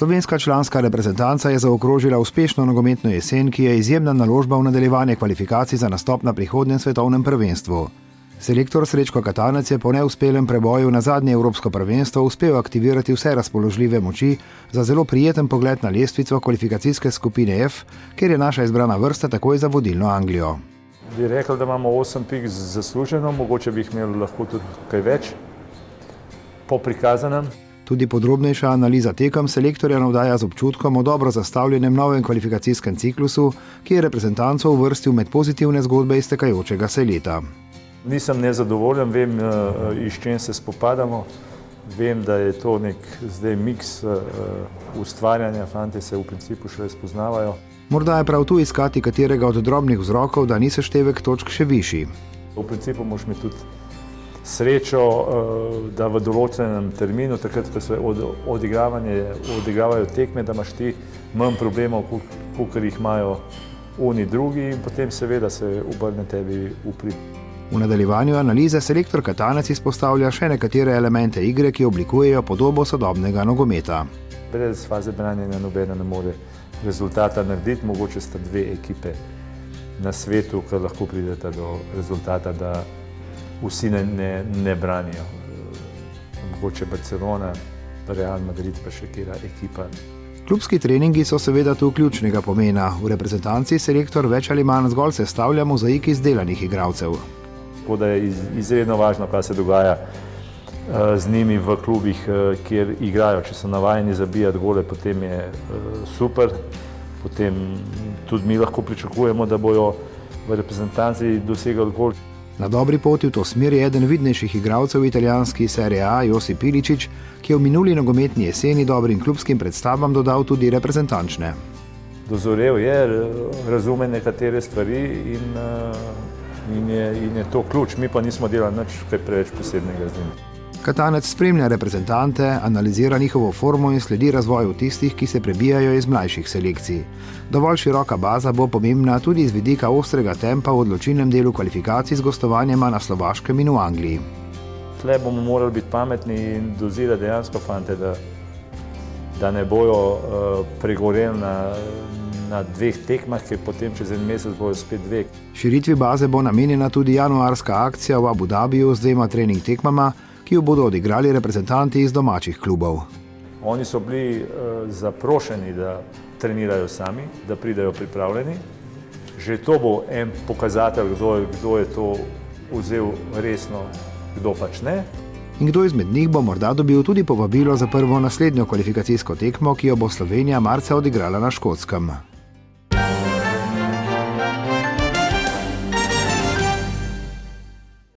Slovenska članska reprezentanca je zaokrožila uspešno nogometno jesen, ki je izjemna naložba v nadaljevanje kvalifikacij za nastop na prihodnjem svetovnem prvenstvu. Selektor Srečko Katanec je po neuspelem preboju na zadnje evropsko prvenstvo uspel aktivirati vse razpoložljive moči za zelo prijeten pogled na lestvico kvalifikacijske skupine F, kjer je naša izbrana vrsta takoj za vodilno Anglijo. Bi rekel, da imamo 8 pik zasluženo, mogoče bi jih imeli lahko tudi kaj več po prikazanem. Tudi podrobnejša analiza tekem selektorja navdaja z občutkom o dobro zastavljenem novem kvalifikacijskem ciklusu, ki je reprezentanco uvrstil med pozitivne zgodbe iztekajočega se leta. Nisem nezadovoljen, vem, iz čem se spopadamo. Vem, da je to nek zdaj miks ustvarjanja, fantje se v principu šele spoznavajo. Morda je prav tu iskati katerega od drobnih vzrokov, da ni seštevek točk še višji. V principu moraš imeti tudi srečo, da v določenem terminu, takrat, ko se odigravajo tekme, da imaš ti manj problemov, kakor jih imajo oni drugi, in potem seveda se obrne tebi v prid. V nadaljevanju analize selektor Katanec izpostavlja še nekatere elemente igre, ki oblikujejo podobo sodobnega nogometa. Brez faze branjenja nobena ne more rezultata narediti, mogoče sta dve ekipe na svetu, ki lahko prideta do rezultata, da vsi ne branijo. Mogoče Barcelona, Real Madrid, pa še kera ekipa. Klubski treningi so seveda tu ključnega pomena. V reprezentanci selektor več ali manj zgolj sestavlja mozaik izdelanih igralcev. Tako da je izredno važno, kaj se dogaja z njimi v klubih, kjer igrajo. Če so navajeni zabijati gole, potem je super. Potem tudi mi lahko pričakujemo, da bojo v reprezentanci dosegali gol. Na dobri poti v to smer je eden vidnejših igralcev italijanski Serie A, Josip Iličić, ki je v minuli nogometni jeseni dobrim klubskim predstavam dodal tudi reprezentančne. Dozorel je, razume nekatere stvari in je to ključ. Mi pa nismo delali nič kaj preveč posebnega z njim. Katanec spremlja reprezentante, analizira njihovo formo in sledi razvoju tistih, ki se prebijajo iz mlajših selekcij. Dovolj široka baza bo pomembna tudi iz vidika ostrega tempa v odločilnem delu kvalifikacij z gostovanjema na Slovaškem in v Angliji. Tle bomo morali biti pametni in dozirati dejansko fante, da ne bojo pregoreli na dveh tekmah, ki potem čez en mesec bojo spet dve. Širitvi baze bo namenjena tudi januarska akcija v Abu Dhabiju z 2 trening tekmama, ki jo bodo odigrali reprezentanti iz domačih klubov. Oni so bili zaprošeni, da trenirajo sami, da pridejo pripravljeni. Že to bo en pokazatelj, kdo je to vzel resno, kdo pač ne. In kdo izmed njih bo morda dobil tudi povabilo za prvo naslednjo kvalifikacijsko tekmo, ki jo bo Slovenija marca odigrala na Škotskem.